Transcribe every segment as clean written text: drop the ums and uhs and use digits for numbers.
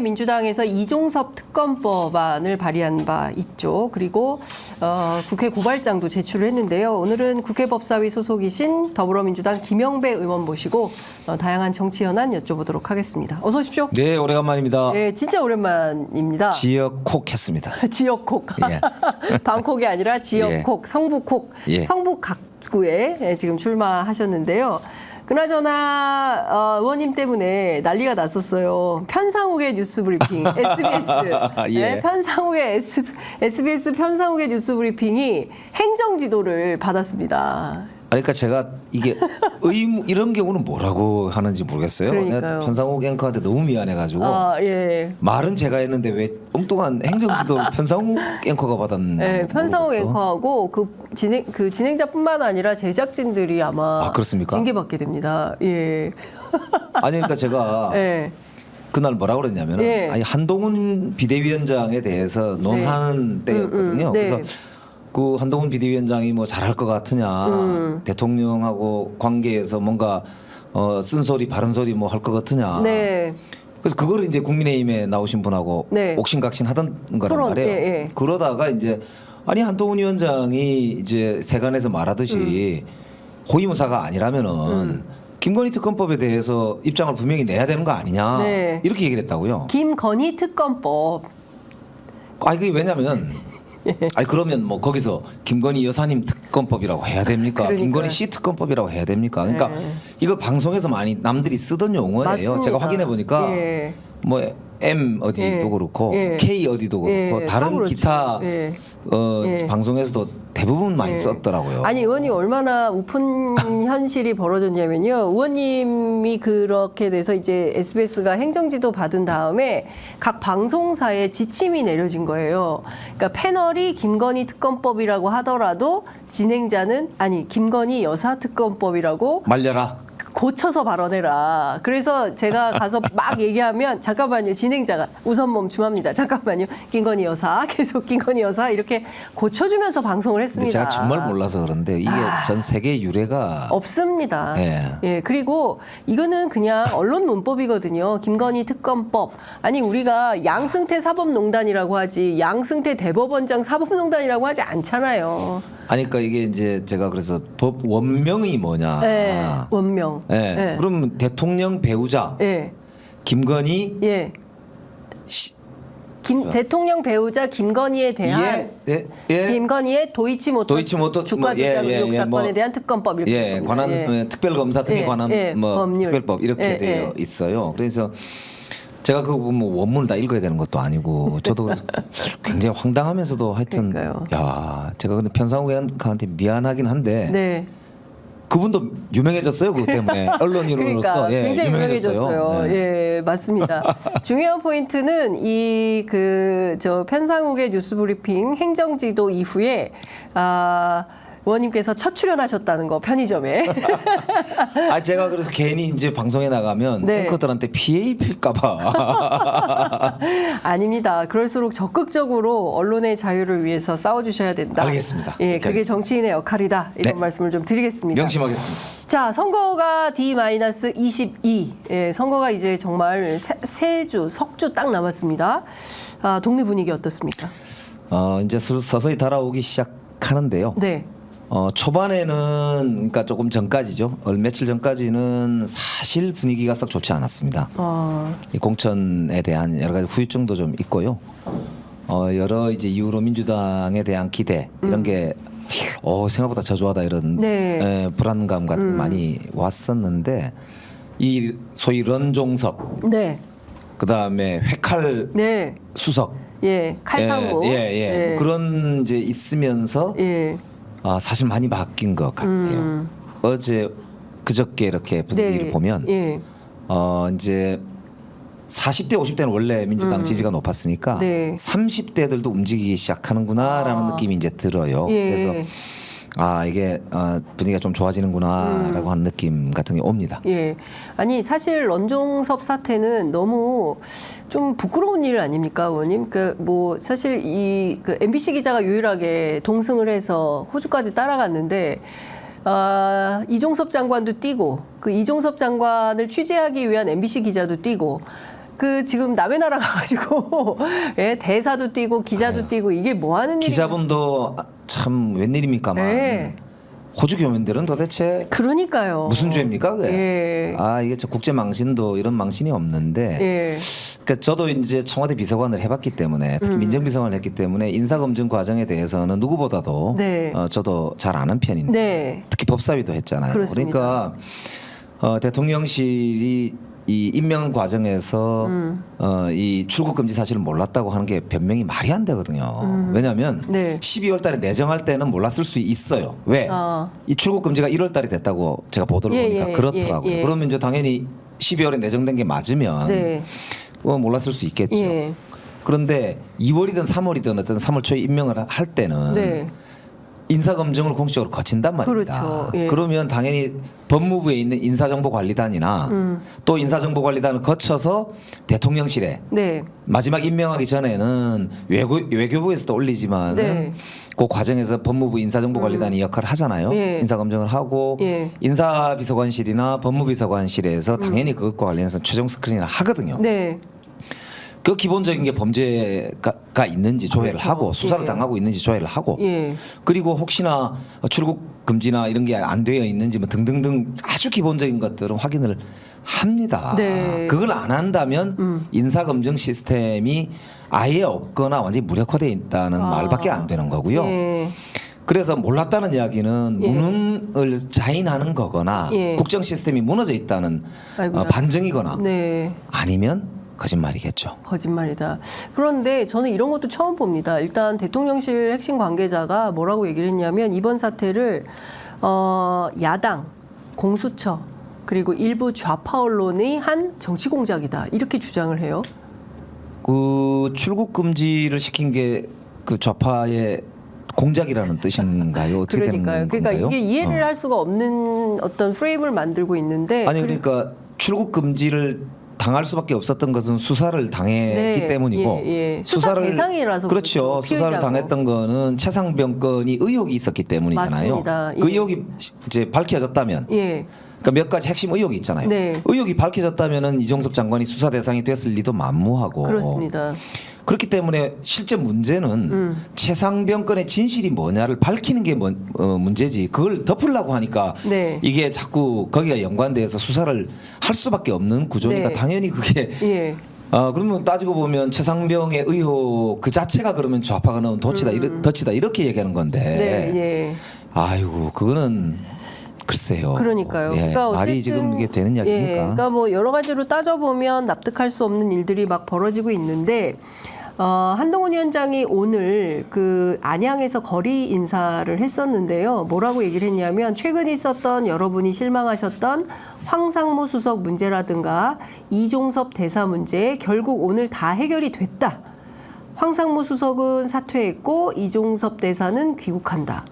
민주당에서 이종섭 특검법안을 발의한 바 있죠. 그리고 국회 고발장도 제출을 했는데요. 오늘은 국회 법사위 소속이신 더불어민주당 김영배 의원 모시고 다양한 정치 현안 여쭤보도록 하겠습니다. 어서 오십시오. 네, 오래간만입니다. 네, 진짜 오랜만입니다. 지역콕 했습니다. 지역콕. 예. 방콕이 아니라 지역콕, 성북콕, 예. 성북 각구에 지금 출마하셨는데요. 그나저나 의원님 때문에 난리가 났었어요. 편상욱의 뉴스 브리핑, SBS. 예. 네, 편상욱의 SBS 편상욱의 뉴스 브리핑이 행정 지도를 받았습니다. 그러니까 제가 이게 이런 경우는 뭐라고 하는지 모르겠어요. 그러니까요. 내가 편상욱 앵커한테 너무 미안해가지고 예. 말은 제가 했는데 왜 엉뚱한 행정지도를 편상욱 앵커가 받았나? 네, 편상욱 앵커하고 그 진행자뿐만 아니라 제작진들이 아마 그렇습니까? 징계받게 됩니다. 예. 아니 그러니까 제가 예. 그날 뭐라고 그랬냐면 예. 아니 한동훈 비대위원장에 대해서 논하는 때였거든요. 네. 그래서 그 한동훈 비대위원장이 뭐 잘할 것 같으냐, 대통령하고 관계에서 뭔가 쓴소리 바른 소리 뭐 할 것 같으냐. 네. 그래서 그걸 이제 국민의힘에 나오신 분하고 네. 옥신각신 하던 거란 토론, 말이에요. 예. 그러다가 이제 아니 한동훈 위원장이 이제 세간에서 말하듯이 호위무사가 아니라면은 김건희 특검법에 대해서 입장을 분명히 내야 되는 거 아니냐. 네. 이렇게 얘기를 했다고요. 김건희 특검법. 아니 그게 왜냐면 아니 그러면 뭐 거기서 김건희 여사님 특검법이라고 해야 됩니까? 그러니까요. 김건희 씨 특검법이라고 해야 됩니까? 그러니까 네. 이거 방송에서 많이 남들이 쓰던 용어예요. 맞습니다. 제가 확인해 보니까 예. 뭐 M 어디도 예. 그렇고 예. K 어디도 그렇고 예. 다른 그렇죠. 기타 예. 예. 방송에서도 대부분 많이 예. 썼더라고요. 아니 의원님 얼마나 우픈 현실이 벌어졌냐면요. 의원님이 그렇게 돼서 이제 SBS가 행정지도 받은 다음에 각 방송사에 지침이 내려진 거예요. 그러니까 패널이 김건희 특검법이라고 하더라도 진행자는 아니 김건희 여사 특검법이라고 말려라. 고쳐서 발언해라. 그래서 제가 가서 막 얘기하면 잠깐만요. 진행자가 우선 멈춤합니다. 잠깐만요. 김건희 여사 계속 김건희 여사 이렇게 고쳐주면서 방송을 근데 했습니다. 제가 정말 몰라서 그런데 이게 전 세계 유례가 없습니다. 예. 예, 그리고 이거는 그냥 언론 문법이거든요. 김건희 특검법. 아니 우리가 양승태 사법농단이라고 하지 양승태 대법원장 사법농단이라고 하지 않잖아요. 아니 그러니까 이게 이제 제가 그래서 법 원명이 뭐냐. 예, 원명. 예. 예. 그럼 대통령 배우자 예, 김건희 예. 씨, 대통령 배우자 김건희에 대한 김건희의 도이치모터 주가 조작 의혹 사건에 대한 특검법 이렇게 예, 겁니다. 관한 예. 특별검사 등에 관한 뭐 법률. 특별법 이렇게 되어 있어요. 그래서 제가 그 뭐 원문을 다 읽어야 되는 것도 아니고 저도 굉장히 황당하면서도 하여튼 그러니까요. 야 제가 근데 편상욱 의원한테 미안하긴 한데 네. 그분도 유명해졌어요 그것 때문에 언론인으로서 그러니까 예, 굉장히 유명해졌어요. 네. 예, 맞습니다. 중요한 포인트는 이 저 편상욱의 뉴스브리핑 행정지도 이후에 의원님께서 첫 출연하셨다는 거 편의점에. 아 제가 그래서 괜히 이제 방송에 나가면 네. 앵커들한테 피해 입힐까봐. 아닙니다. 그럴수록 적극적으로 언론의 자유를 위해서 싸워주셔야 된다. 알겠습니다. 예, 그게 정치인의 역할이다. 이런 네. 말씀을 좀 드리겠습니다. 명심하겠습니다. 자, 선거가 D-22. 예, 선거가 이제 정말 세 주, 석주 딱 남았습니다. 동네 분위기 어떻습니까? 이제 서서히 달아오기 시작하는데요. 네. 초반에는 그러니까 조금 전까지죠. 며칠 전까지는 사실 분위기가 썩 좋지 않았습니다. 이 공천에 대한 여러 가지 후유증도 좀 있고요. 여러 이제 이후로 민주당에 대한 기대 이런 게 생각보다 저조하다 이런 네. 불안감 같은 게 많이 왔었는데 이 소위 런종섭 네. 그다음에 회칼 네. 수석 예, 칼상무. 예. 그런 이제 있으면서 예. 사실 많이 바뀐 것 같아요. 어제 그저께 이렇게 분위기를 네. 보면 예. 이제 40대 50대는 원래 민주당 지지가 높았으니까 네. 30대들도 움직이기 시작하는구나라는 느낌이 이제 들어요. 예. 그래서 이게 분위기가 좀 좋아지는구나라고 하는 느낌 같은 게 옵니다. 예. 아니 사실 런종섭 사태는 너무 좀 부끄러운 일 아닙니까, 의원님? 뭐 사실 그 MBC 기자가 유일하게 동승을 해서 호주까지 따라갔는데 이종섭 장관도 뛰고 그 이종섭 장관을 취재하기 위한 MBC 기자도 뛰고 그 지금 남의 나라 가가지고 예, 대사도 뛰고 기자도 뛰고 이게 뭐 하는 일이? 기자분도 참 웬일입니까만 네. 호주 교민들은 도대체 그러니까요. 무슨 죄입니까? 그게? 예. 아 이게 저 국제 망신도 이런 망신이 없는데. 예. 그러니까 저도 이제 청와대 비서관을 해봤기 때문에 특히 민정비서관을 했기 때문에 인사검증 과정에 대해서는 누구보다도 네. 저도 잘 아는 편인데 네. 특히 법사위도 했잖아요. 그렇습니다. 그러니까 대통령실이 이 임명 과정에서 이 출국 금지 사실을 몰랐다고 하는 게 변명이 말이 안 되거든요. 왜냐하면 네. 12월 달에 내정할 때는 몰랐을 수 있어요. 왜? 아. 이 출국 금지가 1월 달에 됐다고 제가 보도를 예, 보니까 예, 그렇더라고요. 예, 예. 그러면 이제 당연히 12월에 내정된 게 맞으면 네. 몰랐을 수 있겠죠. 예. 그런데 2월이든 3월이든 어떤 3월 초에 임명을 할 때는 네. 인사검증을 공식적으로 거친단 말입니다. 그렇죠. 예. 그러면 당연히 법무부에 있는 인사정보관리단이나 또 인사정보관리단을 거쳐서 대통령실에 네. 마지막 임명하기 전에는 외교부에서도 올리지만 네. 그 과정에서 법무부 인사정보관리단이 역할을 하잖아요. 예. 인사검증을 하고 예. 인사비서관실이나 법무비서관실에서 당연히 그것과 관련해서 최종 스크린을 하거든요. 네. 그 기본적인 게 범죄가 있는지 조회를 그렇죠. 하고 수사를 예. 당하고 있는지 조회를 하고 예. 그리고 혹시나 출국 금지나 이런 게 안 되어 있는지 뭐 등등등 아주 기본적인 것들은 확인을 합니다. 네. 그걸 안 한다면 인사검증 시스템이 아예 없거나 완전히 무력화되어 있다는 말밖에 안 되는 거고요. 예. 그래서 몰랐다는 이야기는 예. 무능을 자인하는 거거나 예. 국정 시스템이 무너져 있다는 아이고야. 반증이거나 네. 아니면 거짓말이겠죠. 거짓말이다. 그런데 저는 이런 것도 처음 봅니다. 일단 대통령실 핵심 관계자가 뭐라고 얘기를 했냐면 이번 사태를 야당, 공수처 그리고 일부 좌파 언론이 한 정치 공작이다 이렇게 주장을 해요. 그 출국 금지를 시킨 게 그 좌파의 공작이라는 뜻인가요? 어떻게 그러니까요. 되는 건가요? 그러니까 이게 이해를 할 수가 없는 어떤 프레임을 만들고 있는데 아니 그러니까 출국 금지를 당할 수밖에 없었던 것은 수사를 당했기 네, 때문이고 예, 예. 수사 대상이라서 그렇죠. 그렇죠. 수사를 피의자고. 당했던 거는 최상병 건이 의혹이 있었기 때문이잖아요. 맞습니다. 그 예. 의혹이 이제 밝혀졌다면 예. 그러니까 몇 가지 핵심 의혹이 있잖아요. 네. 의혹이 밝혀졌다면은 이종섭 장관이 수사 대상이 됐을 리도 만무하고 그렇습니다. 그렇기 때문에 실제 문제는 최상병 건의 진실이 뭐냐를 밝히는 게 문제지 그걸 덮으려고 하니까 네. 이게 자꾸 거기가 연관돼서 수사를 할 수밖에 없는 구조니까 네. 당연히 그게 예. 그러면 따지고 보면 최상병의 의혹 그 자체가 그러면 좌파가 넣은 덫이다 이렇게 얘기하는 건데 네. 예. 아이고 그거는 글쎄요. 그러니까요. 예, 그러니까 말이 어쨌든, 지금 이게 되는 이야기입니까? 예, 그러니까 뭐 여러 가지로 따져보면 납득할 수 없는 일들이 막 벌어지고 있는데 한동훈 위원장이 오늘 그 안양에서 거리 인사를 했었는데요. 뭐라고 얘기를 했냐면 최근 있었던 여러분이 실망하셨던 황상무 수석 문제라든가 이종섭 대사 문제 결국 오늘 다 해결이 됐다. 황상무 수석은 사퇴했고 이종섭 대사는 귀국한다.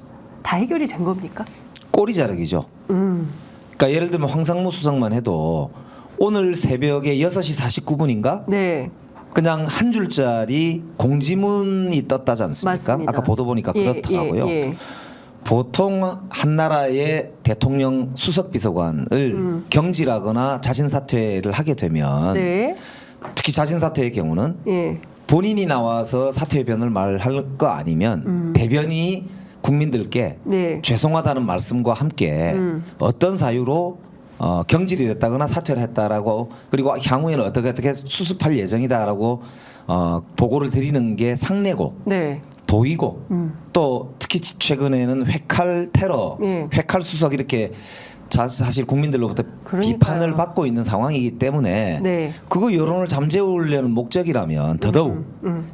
다 해결이 된 겁니까? 꼬리 자르기죠. 그러니까 예를 들면 황상무 수석만 해도 오늘 새벽에 6시 49분인가? 네. 그냥 한 줄짜리 공지문이 떴다지 않습니까? 맞습니다. 아까 보도 보니까 그렇더라고요. 예. 보통 한 나라의 대통령 수석 비서관을 경질하거나 자진 사퇴를 하게 되면 네. 특히 자진 사퇴의 경우는 예. 본인이 나와서 사퇴 의견을 말할 거 아니면 대변인이 국민들께 네. 죄송하다는 말씀과 함께 어떤 사유로 경질이 됐다거나 사퇴를 했다라고 그리고 향후에는 어떻게 수습할 예정이다라고 보고를 드리는 게 상례고 네. 도의고 또 특히 최근에는 회칼 테러, 예. 회칼 수석 이렇게 사실 국민들로부터 그러니까요. 비판을 받고 있는 상황이기 때문에 네. 그거 여론을 잠재우려는 목적이라면 더더욱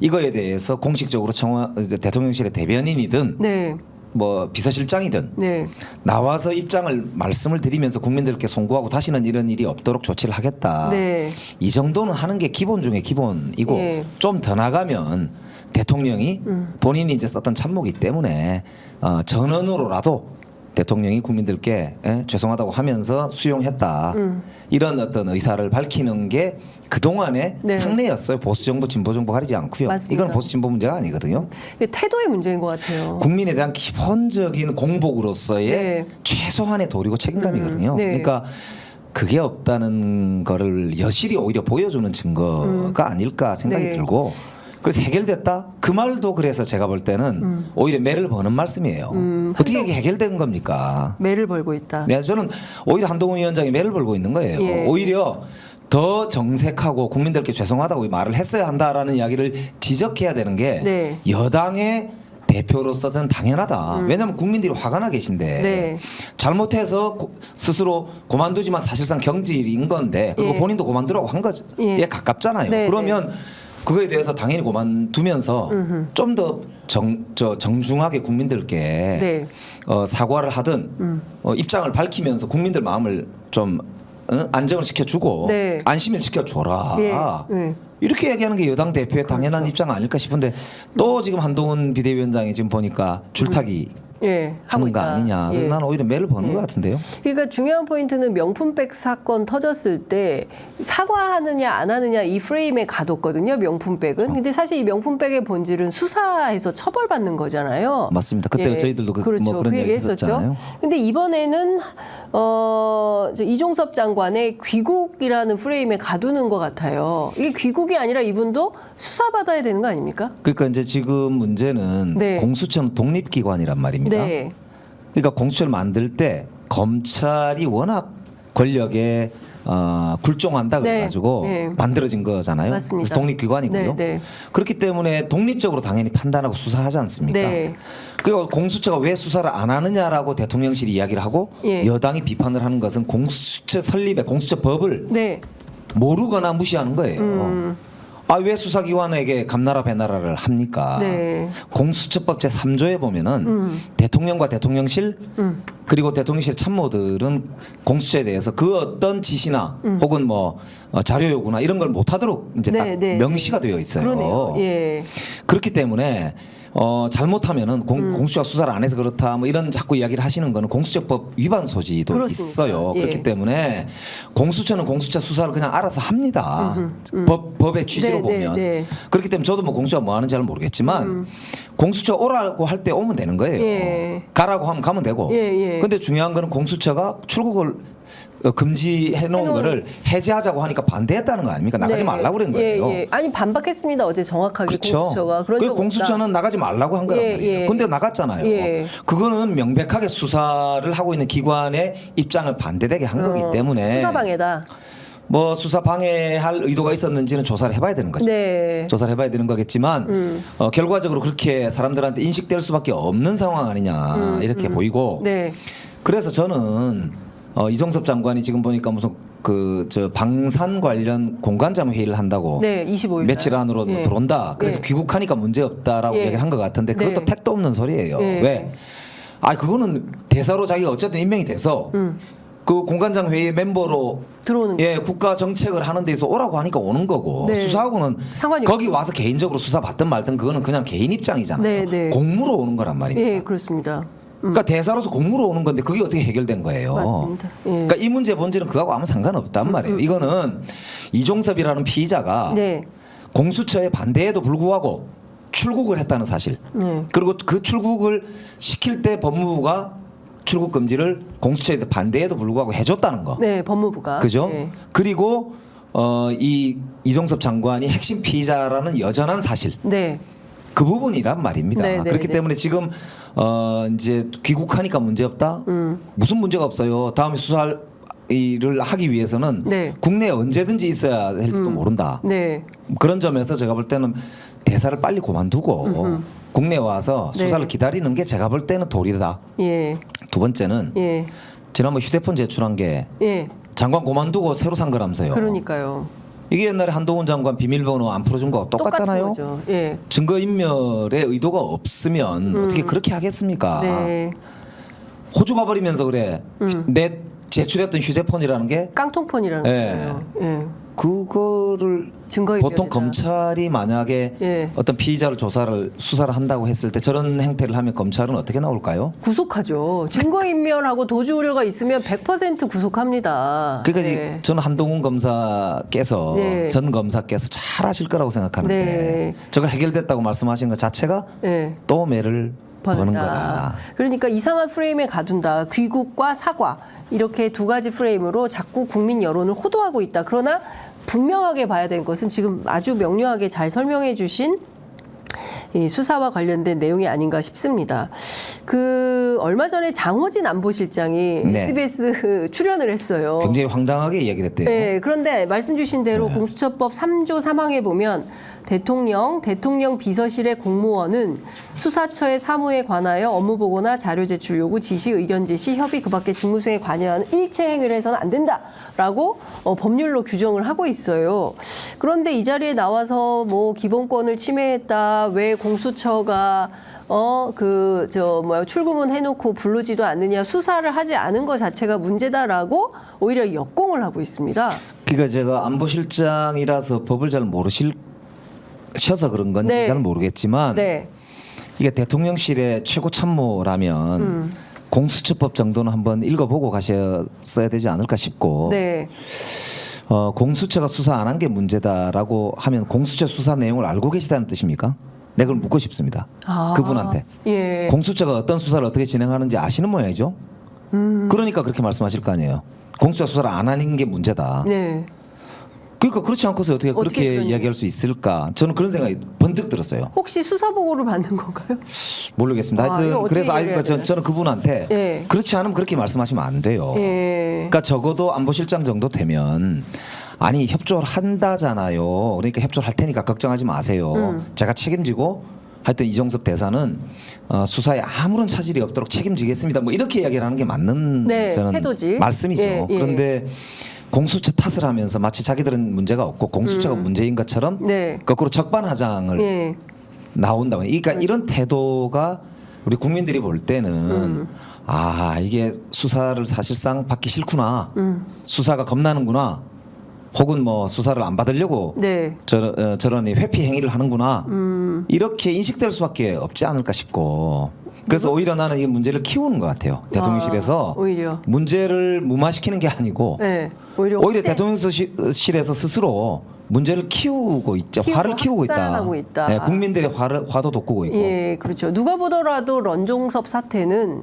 이거에 대해서 공식적으로 대통령실의 대변인이든 네. 뭐 비서실장이든 네. 나와서 말씀을 드리면서 국민들께 송구하고 다시는 이런 일이 없도록 조치를 하겠다. 네. 이 정도는 하는 게 기본 중에 기본이고 예. 좀 더 나가면 대통령이 본인이 이제 썼던 참모기 때문에 전언으로라도 대통령이 국민들께 죄송하다고 하면서 수용했다. 이런 어떤 의사를 밝히는 게 그동안의 네. 상례였어요. 보수정부, 진보정부 가리지 않고요. 맞습니다. 이건 보수진보 문제가 아니거든요. 태도의 문제인 것 같아요. 국민에 대한 기본적인 공복으로서의 네. 최소한의 도리고 책임감이거든요. 네. 그러니까 그게 없다는 거를 여실히 오히려 보여주는 증거가 아닐까 생각이 네. 들고 그래서 해결됐다? 그 말도 그래서 제가 볼 때는 오히려 매를 버는 말씀이에요. 어떻게 이게 해결된 겁니까? 매를 벌고 있다. 네, 저는 오히려 한동훈 위원장이 매를 벌고 있는 거예요. 예. 오히려 더 정색하고 국민들께 죄송하다고 말을 했어야 한다라는 이야기를 지적해야 되는 게 네. 여당의 대표로서는 당연하다. 왜냐하면 국민들이 화가 나 계신데 네. 잘못해서 스스로 그만두지만 사실상 경질인 건데 그리고 예. 본인도 그만두라고 한 거에 예. 가깝잖아요. 네, 그러면 그거에 대해서 당연히 그만두면서 좀 더 정중하게 국민들께 네. 사과를 하든 입장을 밝히면서 국민들 마음을 좀 안정을 시켜주고 네. 안심을 시켜줘라. 예. 예. 이렇게 얘기하는 게 여당 대표의 당연한 그렇죠. 입장 아닐까 싶은데 또 지금 한동훈 비대위원장이 지금 보니까 줄타기 예, 하고 하는 거 있다. 아니냐. 그래서 예. 나는 오히려 매를 버는 예. 것 같은데요. 그러니까 중요한 포인트는 명품백 사건 터졌을 때 사과하느냐 안 하느냐 이 프레임에 가뒀거든요. 명품백은. 근데 사실 이 명품백의 본질은 수사해서 처벌받는 거잖아요. 맞습니다. 그때 저희들도 그렇죠. 뭐 그런 그 얘기 얘기했었죠. 했었잖아요. 근데 이번에는 저 이종섭 장관의 귀국이라는 프레임에 가두는 것 같아요. 이게 귀국이 아니라 이분도 수사받아야 되는 거 아닙니까? 그러니까 이제 지금 문제는 네. 공수처는 독립기관이란 말입니다. 네. 그러니까 공수처를 만들 때 검찰이 워낙 권력에 굴종한다 네. 그래가지고 네. 만들어진 거잖아요. 맞습니다. 그래서 독립기관이고요. 네, 네. 그렇기 때문에 독립적으로 당연히 판단하고 수사하지 않습니까? 네. 그리고 공수처가 왜 수사를 안 하느냐라고 대통령실이 이야기를 하고 예. 여당이 비판을 하는 것은 공수처 설립의 공수처 법을 네. 모르거나 무시하는 거예요. 왜 수사기관에게 감나라 배나라를 합니까? 네. 공수처법 제3조에 보면은 대통령과 대통령실 그리고 대통령실 참모들은 공수처에 대해서 그 어떤 지시나 혹은 뭐 자료 요구나 이런 걸 못하도록 이제 네, 딱 네. 명시가 되어 있어요. 그러네요. 예. 그렇기 때문에 잘못하면은 공수처가 수사를 안 해서 그렇다 뭐 이런 자꾸 이야기를 하시는 거는 공수처법 위반 소지도 그렇습니다. 있어요. 예. 그렇기 때문에 공수처는 공수처 수사를 그냥 알아서 합니다. 법의 취지로 네, 보면. 네, 네. 그렇기 때문에 저도 뭐 공수처가 뭐 하는지 잘 모르겠지만 공수처 오라고 할 때 오면 되는 거예요. 예. 가라고 하면 가면 되고. 예, 예. 근데 중요한 거는 공수처가 출국을 금지해 놓은 거를 해제하자고 하니까 반대했다는 거 아닙니까? 나가지 네. 말라고 그런 거예요. 예, 예. 아니 반박했습니다. 어제 정확하게 그렇죠. 공수처가 그런 적 없다. 공수처는 나가지 말라고 한 거란 예, 말이에요. 예. 근데 나갔잖아요. 예. 그거는 명백하게 수사를 하고 있는 기관의 입장을 반대되게 한 거기 때문에 수사방해다. 뭐 수사 방해할 의도가 있었는지는 조사를 해봐야 되는 거죠. 네. 조사를 해봐야 되는 거겠지만 결과적으로 그렇게 사람들한테 인식될 수밖에 없는 상황 아니냐 이렇게 보이고 네. 그래서 저는 이종섭 장관이 지금 보니까 무슨 저 방산 관련 공관장 회의를 한다고 네, 25일 며칠 안으로 예. 들어온다. 그래서 예. 귀국하니까 문제 없다라고 예. 얘기를 한 것 같은데 그것도 네. 택도 없는 소리예요. 예. 왜? 그거는 대사로 자기가 어쨌든 임명이 돼서 그 공관장 회의 멤버로 들어오는 국가 정책을 하는 데서 오라고 하니까 오는 거고 네. 수사하고는 상관이 거기 와서 개인적으로 수사 받든 말든 그거는 그냥 개인 입장이잖아요. 네, 네. 공무로 오는 거란 말입니다. 예, 그렇습니다. 그러니까 대사로서 공무로 오는 건데 그게 어떻게 해결된 거예요? 맞습니다. 예. 그러니까 이 문제 본질은 그거하고 아무 상관없단 말이에요. 이거는 이종섭이라는 피의자가 네. 공수처의 반대에도 불구하고 출국을 했다는 사실. 네. 그리고 그 출국을 시킬 때 법무부가 출국 금지를 공수처에 반대에도 불구하고 해줬다는 거. 네, 법무부가. 그죠? 네. 그리고 이 이종섭 장관이 핵심 피의자라는 여전한 사실. 네. 그 부분이란 말입니다. 네, 네, 그렇기 네. 때문에 지금 이제 귀국하니까 문제 없다. 무슨 문제가 없어요. 다음에 수사를 하기 위해서는 네. 국내에 언제든지 있어야 할지도 모른다. 네. 그런 점에서 제가 볼 때는 대사를 빨리 그만두고 국내에 와서 네. 수사를 기다리는 게 제가 볼 때는 도리다. 예. 두 번째는 예. 지난번 휴대폰 제출한 게 예. 장관 그만두고 새로 산 거라면서요. 그러니까요. 이게 옛날에 한동훈 장관 비밀번호 안 풀어준 거 똑같잖아요. 똑같은 거죠. 예. 증거인멸의 의도가 없으면 어떻게 그렇게 하겠습니까? 네. 호주 가버리면서 그래. 내 제출했던 휴대폰이라는 게 깡통폰이라는 예. 거예요. 예. 그거를 증거인멸이다. 보통 검찰이 만약에 예. 어떤 피의자를 수사를 한다고 했을 때 저런 행태를 하면 검찰은 어떻게 나올까요? 구속하죠. 증거인멸하고 도주 우려가 있으면 100% 구속합니다. 그러니까 네. 저는 한동훈 검사께서 네. 전 검사께서 잘 하실 거라고 생각하는데 네. 저걸 해결됐다고 말씀하신 것 자체가 네. 또 매를 버는 거다. 그러니까 이상한 프레임에 가둔다. 귀국과 사과 이렇게 두 가지 프레임으로 자꾸 국민 여론을 호도하고 있다. 그러나 분명하게 봐야 되는 것은 지금 아주 명료하게 잘 설명해 주신 이 수사와 관련된 내용이 아닌가 싶습니다. 그 얼마 전에 장호진 안보실장이 네. SBS 출연을 했어요. 굉장히 황당하게 이야기를 했대요. 네, 그런데 말씀 주신 대로 공수처법 3조 3항에 보면 대통령 비서실의 공무원은 수사처의 사무에 관하여 업무 보고나 자료 제출 요구, 지시, 의견 제시, 협의 그 밖의 직무 수행에 관여하는 일체 행위를 해서는 안 된다라고 법률로 규정을 하고 있어요. 그런데 이 자리에 나와서 뭐 기본권을 침해했다, 왜 공수처가 출구문 해놓고 부르지도 않느냐, 수사를 하지 않은 것 자체가 문제다라고 오히려 역공을 하고 있습니다. 그러니까 제가 안보실장이라서 법을 잘 모르셔서 그런 건지 네. 잘 모르겠지만 네. 이게 대통령실의 최고 참모라면 공수처법 정도는 한번 읽어보고 가셨어야 되지 않을까 싶고 네. 공수처가 수사 안 한 게 문제다라고 하면 공수처 수사 내용을 알고 계시다는 뜻입니까? 내가 그걸 묻고 싶습니다. 그분한테. 예. 공수처가 어떤 수사를 어떻게 진행하는지 아시는 모양이죠? 그러니까 그렇게 말씀하실 거 아니에요. 공수처 수사를 안 하는 게 문제다. 네. 그러니까 그렇지 않고서 어떻게 그렇게 그런 이야기할 수 있을까? 저는 그런 생각이 번뜩 들었어요. 혹시 수사 보고를 받는 건가요? 모르겠습니다. 이거 하여튼 어떻게 그래서 얘기해야 되나? 저는 그분한테 예. 그렇지 않으면 그렇게 말씀하시면 안 돼요. 예. 그러니까 적어도 안보실장 정도 되면 아니 협조를 한다잖아요. 그러니까 협조를 할 테니까 걱정하지 마세요. 제가 책임지고 하여튼 이종섭 대사는 수사에 아무런 차질이 없도록 책임지겠습니다. 뭐 이렇게 이야기를 하는 게 맞는 네, 저는 태도지. 말씀이죠. 예, 예. 그런데 공수처 탓을 하면서 마치 자기들은 문제가 없고 공수처가 문제인 것처럼 네. 거꾸로 적반하장을 예. 나온다고. 그러니까 이런 태도가 우리 국민들이 볼 때는 아 이게 수사를 사실상 받기 싫구나. 수사가 겁나는구나. 혹은 뭐 수사를 안 받으려고 네. 저런 회피 행위를 하는구나. 이렇게 인식될 수밖에 없지 않을까 싶고. 그래서 오히려 나는 이 문제를 키우는 것 같아요. 대통령실에서 오히려. 문제를 무마시키는 게 아니고 네. 오히려 확대- 대통령실에서 스스로 문제를 키우고 있죠. 화를 키우고 있다. 확산하고 있다. 네, 국민들의 화도 돋구고 있고. 예, 그렇죠. 누가 보더라도 런종섭 사태는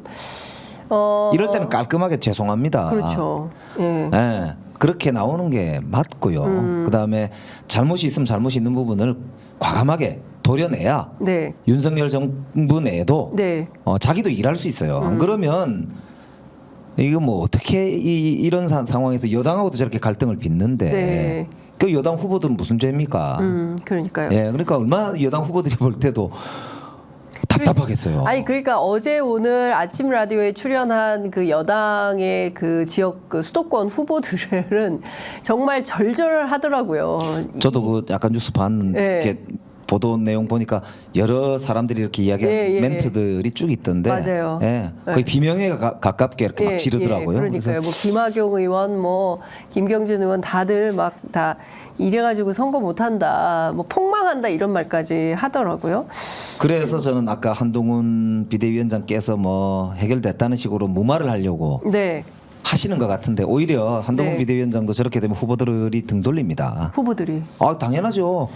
이럴 때는 깔끔하게 죄송합니다. 그렇죠. 예. 네, 그렇게 나오는 게 맞고요. 그다음에 잘못이 있으면 잘못이 있는 부분을 과감하게 도려내야 네. 윤석열 정부 내에도 네. 자기도 일할 수 있어요. 안 그러면 이거 뭐 어떻게 이런 상황에서 여당하고도 저렇게 갈등을 빚는데 네. 그 여당 후보들은 무슨 죄입니까? 그러니까요. 예, 그러니까 얼마나 여당 후보들이 볼 때도 답답하겠어요. 아니 그러니까 어제 오늘 아침 라디오에 출연한 그 여당의 그 지역 그 수도권 후보들은 정말 절절하더라고요. 저도 그 약간 뉴스 봤는데 예. 이렇게 보도 내용 보니까 여러 사람들이 이렇게 이야기하는 예, 예. 멘트들이 쭉 있던데 맞아요. 예, 거의 비명에 가깝게 이렇게 막 지르더라고요. 그러니까요. 뭐 김학용 의원, 뭐 김경진 의원 다들 막 다 이래가지고 선거 못한다, 뭐 폭망한다 이런 말까지 하더라고요. 그래서 저는 아까 한동훈 비대위원장께서 뭐 해결됐다는 식으로 무마를 하려고 네, 하시는 것 같은데 오히려 한동훈 네. 비대위원장도 저렇게 되면 후보들이 등 돌립니다. 후보들이. 아 당연하죠.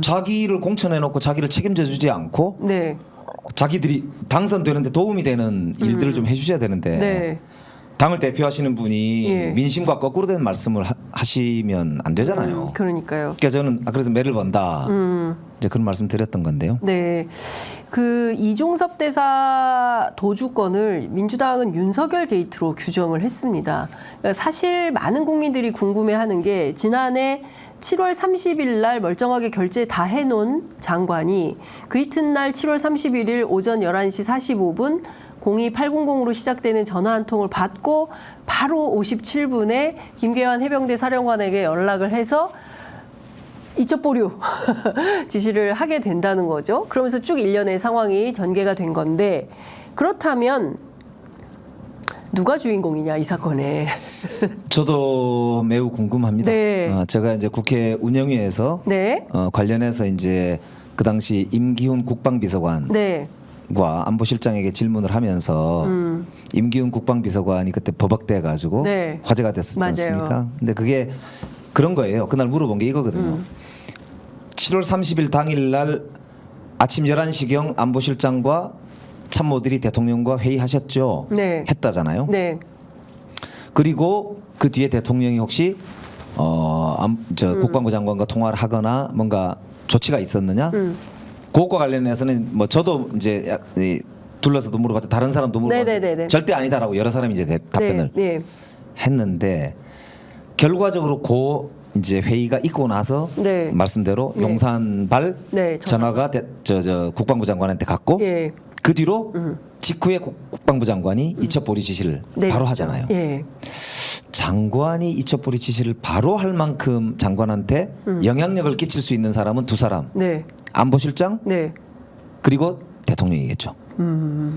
자기를 공천해놓고 자기를 책임져주지 않고 네, 자기들이 당선되는데 도움이 되는 일들을 좀 해주셔야 되는데 네. 당을 대표하시는 분이 예. 민심과 거꾸로 된 말씀을 하시면 안 되잖아요. 그러니까요. 그러니까 저는 그래서 매를 번다 이제 그런 말씀 드렸던 건데요. 네, 그 이종섭 대사 도주권을 민주당은 윤석열 게이트로 규정을 했습니다. 그러니까 사실 많은 국민들이 궁금해하는 게 지난해 7월 30일 날 멀쩡하게 결제 다 해놓은 장관이 그 이튿날 7월 31일 오전 11시 45분 02800으로 시작되는 전화 한 통을 받고 바로 57분에 김계환 해병대 사령관에게 연락을 해서 이첩 보류 지시를 하게 된다는 거죠. 그러면서 쭉 일련의 상황이 전개가 된 건데 그렇다면 누가 주인공이냐 이 사건에. 저도 매우 궁금합니다. 네. 제가 이제 국회 운영위에서 네. 관련해서 이제 그 당시 임기훈 국방비서관과 네. 안보실장에게 질문을 하면서 임기훈 국방비서관이 그때 버벅대 가지고 네. 화제가 됐었지 맞아요. 않습니까? 근데 그게 그런 거예요. 그날 물어본 게 이거거든요. 7월 30일 당일 날 아침 11시경 안보실장과 참모들이 대통령과 회의하셨죠. 네. 했다잖아요. 네. 그리고 그 뒤에 대통령이 혹시 국방부 장관과 통화를 하거나 뭔가 조치가 있었느냐? 그것과 관련해서는 뭐 저도 이제 둘러서도 물어봤죠. 다른 사람도 물어봤죠. 네네네네. 절대 아니다라고 여러 사람이 이제 답변을 네. 했는데 결과적으로 이제 회의가 있고 나서 네. 말씀대로 네. 용산발 네, 전화가 저 국방부 장관한테 갔고 예. 그 뒤로 직후에 국방부 장관이 이첩보리 지시를 네, 바로 그렇죠. 하잖아요. 예. 장관이 이첩보리 지시를 바로 할 만큼 장관한테 영향력을 끼칠 수 있는 사람은 두 사람. 네. 안보실장 네. 그리고 대통령이겠죠.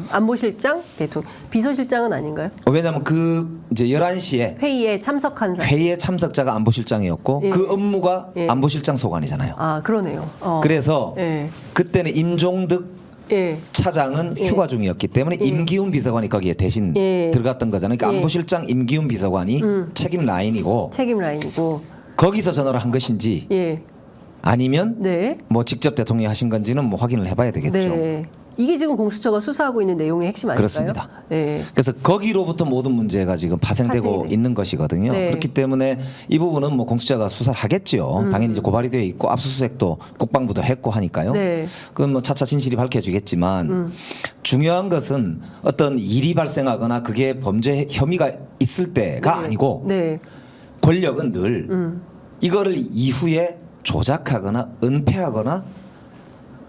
안보실장, 대통령, 비서실장은 아닌가요? 왜냐하면 그 이제 11시에 회의에 참석한 사람. 회의의 참석자가 안보실장이었고 예. 그 업무가 예. 안보실장 소관이잖아요. 아, 그러네요. 그래서 예. 그때는 임종득 예. 차장은 예. 휴가 중이었기 때문에 예. 임기훈 비서관이 거기에 대신 예. 들어갔던 거잖아요. 그러니까 예. 안보실장 임기훈 비서관이 책임 라인이고 책임 라인이고. 거기서 전화를 한 것인지 예. 아니면 네. 뭐 직접 대통령이 하신 건지는 뭐 확인을 해봐야 되겠죠. 네. 이게 지금 공수처가 수사하고 있는 내용의 핵심 아닐까요? 그렇습니다. 네. 그래서 거기로부터 모든 문제가 지금 파생되고 파생이 있는 것이거든요. 네. 그렇기 때문에 이 부분은 뭐 공수처가 수사를 하겠지요. 당연히 이제 고발이 되어 있고 압수수색도 국방부도 했고 하니까요. 네. 그건 뭐 차차 진실이 밝혀지겠지만 중요한 것은 어떤 일이 발생하거나 그게 범죄 혐의가 있을 때가 네. 아니고 네. 권력은 늘 이거를 이후에 조작하거나 은폐하거나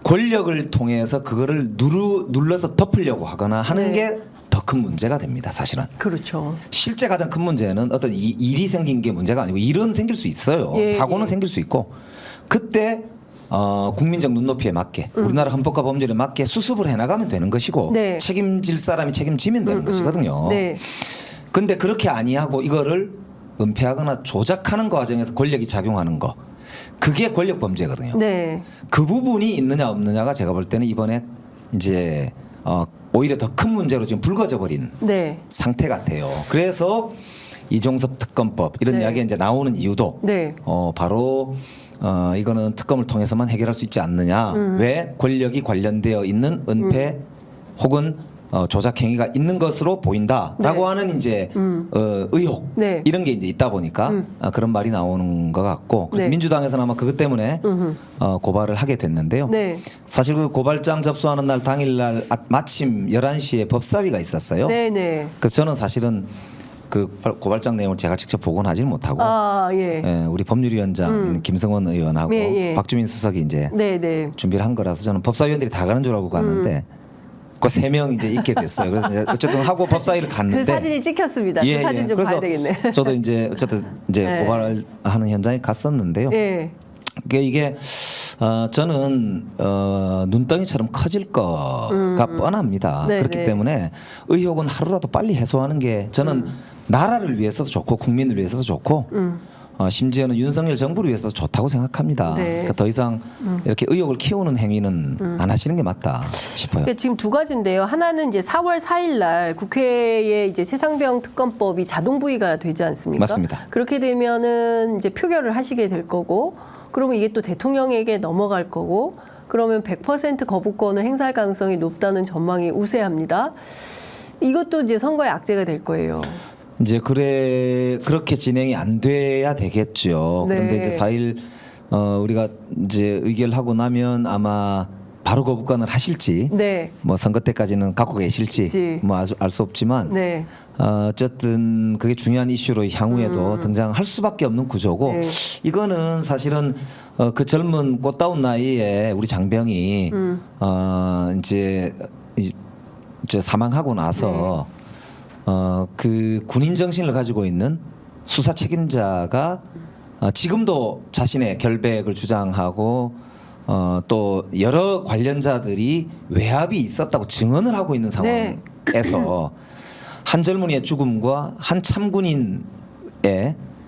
권력을 통해서 그거를 눌러서 덮으려고 하거나 하는 네. 게 더 큰 문제가 됩니다. 사실은. 그렇죠. 실제 가장 큰 문제는 어떤 일이 생긴 게 문제가 아니고 일은 생길 수 있어요. 예, 사고는 예. 생길 수 있고 그때 국민적 눈높이에 맞게 우리나라 헌법과 법률에 맞게 수습을 해나가면 되는 것이고 네. 책임질 사람이 책임지면 되는 것이거든요. 네. 근데 그렇게 아니하고 이거를 은폐하거나 조작하는 과정에서 권력이 작용하는 거 그게 권력 범죄거든요. 네. 그 부분이 있느냐 없느냐가 제가 볼 때는 이번에 이제 오히려 더 큰 문제로 지금 불거져 버린 네. 상태 같아요. 그래서 이종섭 특검법 이런 네. 이야기가 이제 나오는 이유도 네. 바로 이거는 특검을 통해서만 해결할 수 있지 않느냐. 왜 권력이 관련되어 있는 은폐 혹은 조작 행위가 있는 것으로 보인다라고 네. 하는 이제 의혹 네. 이런 게 이제 있다 보니까 그런 말이 나오는 것 같고 그래서 네. 민주당에서는 아마 그것 때문에 고발을 하게 됐는데요. 네. 사실 그 고발장 접수하는 날 당일날 마침 11시에 법사위가 있었어요. 네. 네. 그래서 저는 사실은 그 고발장 내용을 제가 직접 보고는 하지는 못하고 아, 예. 우리 법률위원장 김성원 의원하고 예, 예. 박주민 수석이 이제 네, 네. 준비를 한 거라서 저는 법사위원들이 다 가는 줄 알고 갔는데 그 3명 이제 있게 됐어요. 그래서 이제 어쨌든 하고 법사위를 갔는데 그 사진이 찍혔습니다. 그 사진 좀 그래서 봐야 되겠네. 저도 이제 어쨌든 이제 네. 고발하는 현장에 갔었는데요. 예. 이게 저는 눈덩이처럼 커질 거가 뻔합니다. 네, 그렇기 네. 때문에 의혹은 하루라도 빨리 해소하는 게 저는 나라를 위해서도 좋고 국민을 위해서도 좋고 심지어는 윤석열 정부를 위해서도 좋다고 생각합니다. 네. 그러니까 더 이상 이렇게 의혹을 키우는 행위는 안 하시는 게 맞다 싶어요. 그러니까 지금 두 가지인데요. 하나는 이제 4월 4일 날 국회에 이제 최상병 특검법이 자동 부의가 되지 않습니까? 맞습니다. 그렇게 되면은 이제 표결을 하시게 될 거고, 그러면 이게 또 대통령에게 넘어갈 거고, 그러면 100% 거부권을 행사할 가능성이 높다는 전망이 우세합니다. 이것도 이제 선거의 악재가 될 거예요. 이제 그렇게 진행이 안 돼야 되겠죠. 네. 그런데 이제 4일 우리가 이제 의결하고 나면 아마 바로 거부권을 하실지, 네. 뭐 선거 때까지는 갖고 계실지 뭐 알 수 없지만, 네. 어쨌든 그게 중요한 이슈로 향후에도 등장할 수밖에 없는 구조고, 네. 이거는 사실은 그 젊은 꽃다운 나이에 우리 장병이 이제 사망하고 나서. 그 군인 정신을 가지고 있는 수사 책임자가 지금도 자신의 결백을 주장하고 또 여러 관련자들이 외압이 있었다고 증언을 하고 있는 네. 상황에서 한 젊은이의 죽음과 한 참군인의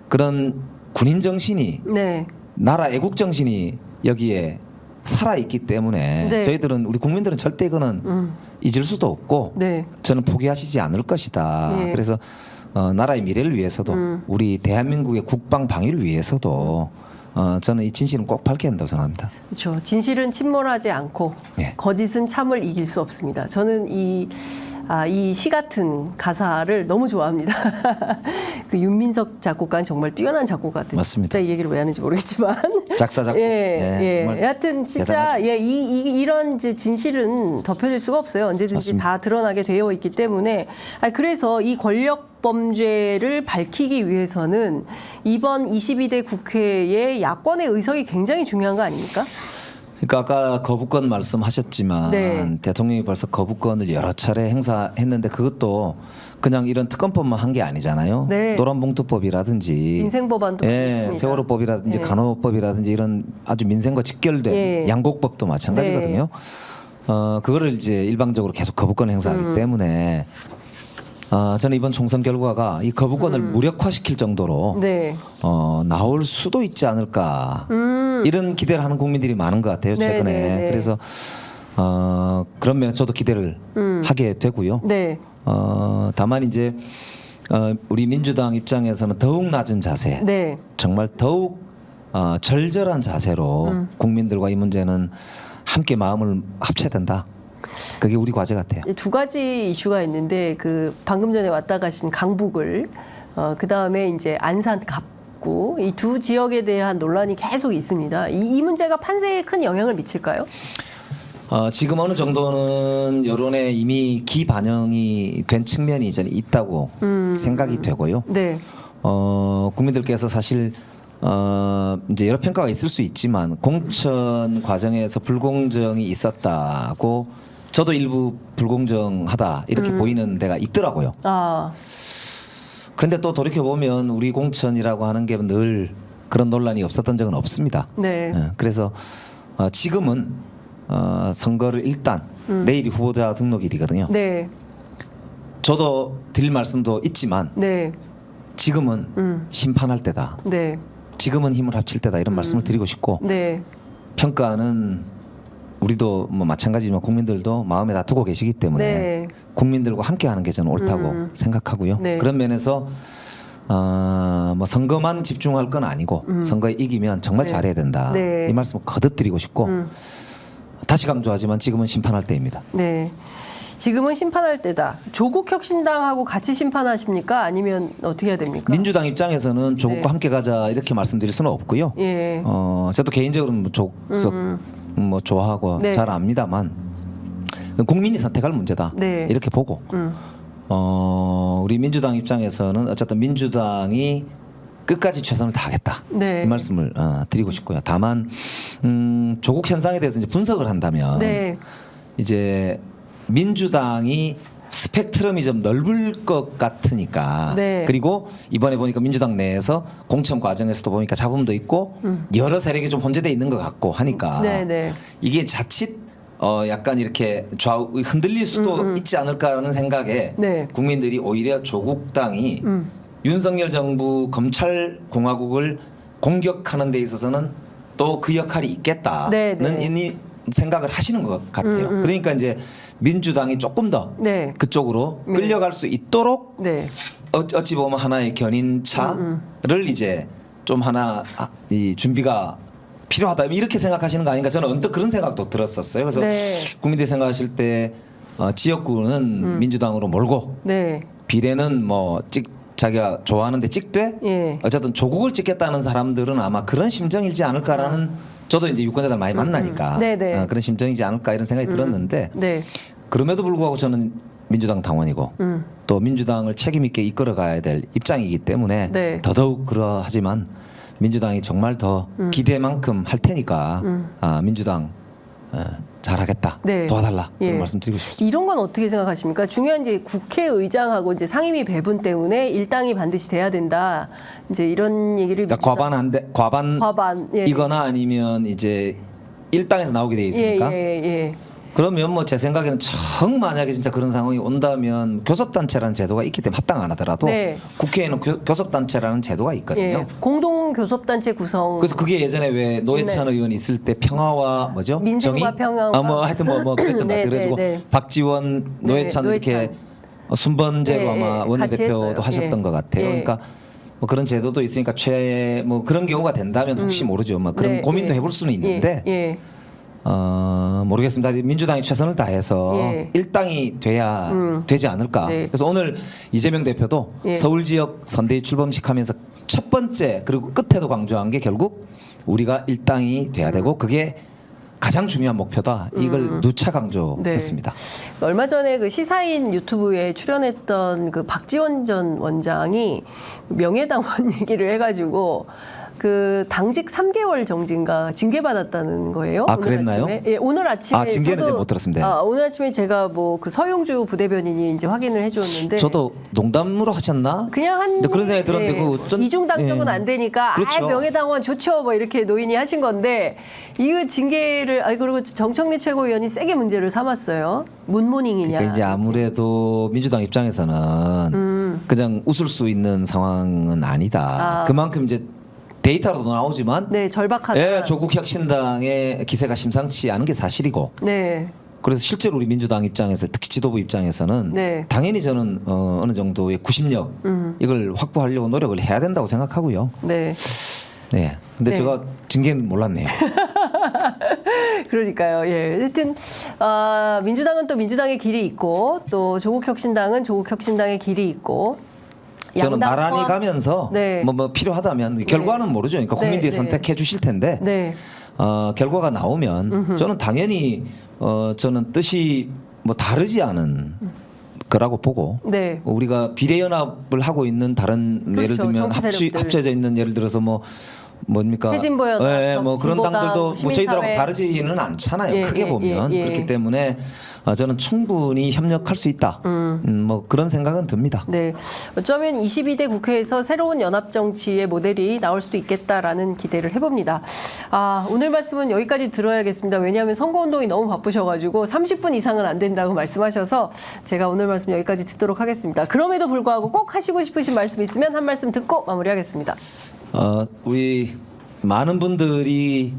그런 군인 정신이 네. 나라 애국 정신이 여기에 살아 있기 때문에 네. 저희들은 우리 국민들은 절대 이거는 잊을 수도 없고 네. 저는 포기하시지 않을 것이다. 예. 그래서 나라의 미래를 위해서도 우리 대한민국의 국방 방위를 위해서도 저는 이 진실은 꼭 밝혀야 한다고 생각합니다. 그렇죠. 진실은 침몰하지 않고 네. 거짓은 참을 이길 수 없습니다. 저는 이 시 같은 가사를 너무 좋아합니다. 그 윤민석 작곡가는 정말 뛰어난 작곡가 같아요. 맞습니다. 진짜 이 얘기를 왜 하는지 모르겠지만. 작사 작곡. 정말 여하튼 진짜 이런 이제 진실은 덮여질 수가 없어요. 언제든지 맞습니다. 다 드러나게 되어 있기 때문에. 그래서 이 권력 범죄를 밝히기 위해서는 이번 22대 국회의 야권의 의석이 굉장히 중요한 거 아닙니까? 그러니까 아까 거부권 말씀하셨지만 네. 대통령이 벌써 거부권을 여러 차례 행사했는데 그것도 그냥 이런 특검법만 한 게 아니잖아요. 네. 노란봉투법이라든지 인생법안도 있습니다. 세월호법이라든지 네. 간호법이라든지 이런 아주 민생과 직결된 예. 양곡법도 마찬가지거든요. 그거를 이제 일방적으로 계속 거부권 행사하기 때문에 저는 이번 총선 결과가 이 거부권을 무력화시킬 정도로 네. 나올 수도 있지 않을까 이런 기대를 하는 국민들이 많은 것 같아요 최근에. 네. 그래서 그런 면에서 저도 기대를 하게 되고요. 네. 다만 이제 우리 민주당 입장에서는 더욱 낮은 자세, 네. 정말 더욱 절절한 자세로 국민들과 이 문제는 함께 마음을 합쳐야 된다. 그게 우리 과제 같아요. 두 가지 이슈가 있는데 그 방금 전에 왔다 가신 강북을 그 다음에 이제 안산 갑구 이 두 지역에 대한 논란이 계속 있습니다. 이 문제가 판세에 큰 영향을 미칠까요? 지금 어느 정도는 여론에 이미 기반영이 된 측면이 이제 있다고 생각이 되고요. 네. 국민들께서 사실 이제 여러 평가가 있을 수 있지만 공천 과정에서 불공정이 있었다고 저도 일부 불공정하다 이렇게 보이는 데가 있더라고요. 근데 또 돌이켜 보면 우리 공천이라고 하는 게 늘 그런 논란이 없었던 적은 없습니다. 네. 그래서 지금은 선거를 일단 내일이 후보자 등록일이거든요. 네. 저도 드릴 말씀도 있지만 네. 지금은 심판할 때다. 네. 지금은 힘을 합칠 때다 이런 말씀을 드리고 싶고 네. 평가는 우리도 뭐 마찬가지지만 국민들도 마음에 다 두고 계시기 때문에 네. 국민들과 함께하는 게 저는 옳다고 생각하고요. 네. 그런 면에서 뭐 선거만 집중할 건 아니고 선거에 이기면 정말 네. 잘해야 된다. 네. 이 말씀을 거듭 드리고 싶고 다시 강조하지만 지금은 심판할 때입니다. 네. 지금은 심판할 때다. 조국 혁신당하고 같이 심판하십니까? 아니면 어떻게 해야 됩니까? 민주당 입장에서는 조국과 네. 함께 가자 이렇게 말씀드릴 수는 없고요. 예. 저도 개인적으로는 뭐 조국 뭐 좋아하고 네. 잘 압니다만 국민이 선택할 문제다 네. 이렇게 보고 우리 민주당 입장에서는 어쨌든 민주당이 끝까지 최선을 다하겠다 네. 이 말씀을 드리고 싶고요. 다만 조국 현상에 대해서 이제 분석을 한다면 네. 이제 민주당이 스펙트럼이 좀 넓을 것 같으니까 네. 그리고 이번에 보니까 민주당 내에서 공천 과정에서도 보니까 잡음도 있고 여러 세력이 좀 혼재돼 있는 것 같고 하니까 네, 네. 이게 자칫 약간 이렇게 좌우 흔들릴 수도 있지 않을까라는 생각에 네. 국민들이 오히려 조국당이 윤석열 정부 검찰 공화국을 공격하는 데 있어서는 또 그 역할이 있겠다는 네, 네. 이미 생각을 하시는 것 같아요. 그러니까 이제 민주당이 조금 더 네. 그쪽으로 끌려갈 수 있도록 네. 어찌 보면 하나의 견인차를 이제 좀 하나 이 준비가 필요하다 이렇게 생각하시는 거 아닌가 저는 언뜻 그런 생각도 들었었어요. 그래서 네. 국민들이 생각하실 때 지역구는 민주당으로 몰고 네. 비례는 뭐 자기가 좋아하는데 찍되 예. 어쨌든 조국을 찍겠다는 사람들은 아마 그런 심정이지 않을까라는 저도 이제 유권자들 많이 만나니까 네네. 그런 심정이지 않을까 이런 생각이 들었는데 네. 그럼에도 불구하고 저는 민주당 당원이고 또 민주당을 책임 있게 이끌어가야 될 입장이기 때문에 네. 더더욱 그러하지만 민주당이 정말 더 기대만큼 할 테니까 민주당 잘하겠다 네. 도와달라 예. 그런 말씀 드리고 싶습니다. 이런 건 어떻게 생각하십니까? 중요한 이제 국회의장하고 이제 상임위 배분 때문에 일당이 반드시 돼야 된다. 이제 이런 얘기를 그러니까 과반 안 돼, 과반, 예. 이거나 아니면 이제 일당에서 나오게 돼 있으니까 예. 그러면 뭐 제 생각에는 정 만약에 진짜 그런 상황이 온다면 교섭단체라는 제도가 있기 때문에 합당 안 하더라도 네. 국회에는 교섭단체라는 제도가 있거든요. 예. 공동교섭단체 구성. 그래서 그게 예전에 왜 노회찬 의원 있을 때 평화와 뭐죠? 민생과 정의? 평화와 뭐 하여튼 뭐 그랬던 것 네, 같아요. 그래가지고 네. 박지원, 노회찬 이렇게 순번제로 예, 아마 예. 같이 원내대표도 했어요. 하셨던 예. 것 같아요. 예. 그러니까 뭐 그런 제도도 있으니까 뭐 그런 경우가 된다면 혹시 모르죠. 뭐 그런 네, 고민도 예. 해볼 수는 있는데 예. 모르겠습니다. 민주당이 최선을 다해서 예. 일당이 돼야 되지 않을까. 네. 그래서 오늘 이재명 대표도 예. 서울 지역 선대위 출범식 하면서 첫 번째 그리고 끝에도 강조한 게 결국 우리가 일당이 돼야 되고 그게 가장 중요한 목표다. 이걸 누차 강조했습니다. 네. 얼마 전에 그 시사인 유튜브에 출연했던 그 박지원 전 원장이 명예당원 얘기를 해가지고 그 당직 3개월 정지인가 징계받았다는 거예요. 아, 오늘 그랬나요? 아침에. 예, 오늘 아침에. 아, 징계는 저도, 이제 못 들었습니다. 오늘 아침에 제가 뭐 그 서용주 부대변인이 이제 확인을 해줬는데. 저도 농담으로 하셨나? 그냥 한 근데 그런 생각이 들었는데 그거 전- 이중 당적은 예. 안 되니까 그렇죠. 명예당원 좋죠 뭐 이렇게 노인이 하신 건데 이거 징계를 그리고 정청래 최고위원이 세게 문제를 삼았어요. 문모닝이냐. 그러니까 이제 아무래도 민주당 입장에서는 그냥 웃을 수 있는 상황은 아니다. 그만큼 이제 데이터로도 나오지만 네 절박하다. 예, 조국 혁신당의 기세가 심상치 않은 게 사실이고 네. 그래서 실제로 우리 민주당 입장에서 특히 지도부 입장에서는 네. 당연히 저는 어느 정도의 구심력 이걸 확보하려고 노력을 해야 된다고 생각하고요. 네. 네. 근데 네. 제가 징계는 몰랐네요. 그러니까요. 예. 하여튼 민주당은 또 민주당의 길이 있고 또 조국 혁신당은 조국 혁신당의 길이 있고 저는 양당과- 나란히 가면서 네. 뭐 필요하다면 결과는 모르죠. 그러니까 네, 국민들이 네. 선택해 주실 텐데 네. 결과가 나오면 저는 당연히 저는 뜻이 뭐 다르지 않은 거라고 보고 네. 우리가 비례연합을 하고 있는 다른 그렇죠. 예를 들면 정치 세력들. 합쳐져 있는 예를 들어서 뭡니까 새진보연합, 뭐 그런 진보당, 당들도 뭐 시민사회. 저희들하고 다르지는 않잖아요. 예, 크게 예, 보면 예, 예. 그렇기 때문에 저는 충분히 협력할 수 있다. 뭐 그런 생각은 듭니다. 네. 어쩌면 22대 국회에서 새로운 연합 정치의 모델이 나올 수도 있겠다라는 기대를 해봅니다. 오늘 말씀은 여기까지 들어야겠습니다. 왜냐하면 선거운동이 너무 바쁘셔가지고 30분 이상은 안 된다고 말씀하셔서 제가 오늘 말씀 여기까지 듣도록 하겠습니다. 그럼에도 불구하고 꼭 하시고 싶으신 말씀 있으면 한 말씀 듣고 마무리하겠습니다. 우리 많은 분들이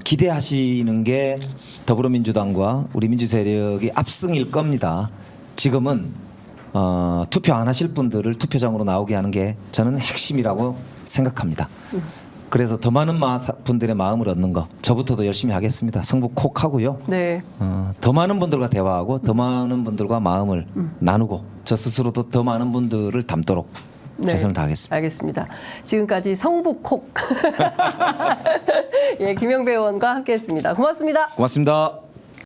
기대하시는 게 더불어민주당과 우리 민주세력이 압승일 겁니다. 지금은 투표 안 하실 분들을 투표장으로 나오게 하는 게 저는 핵심이라고 생각합니다. 그래서 더 많은 분들의 마음을 얻는 거 저부터도 열심히 하겠습니다. 승부 콕 하고요. 네. 더 많은 분들과 대화하고 더 많은 분들과 마음을 나누고 저 스스로도 더 많은 분들을 담도록 네. 최선을 다하겠습니다. 알겠습니다. 지금까지 성북콕 예, 김영배 의원과 함께했습니다. 고맙습니다. 고맙습니다.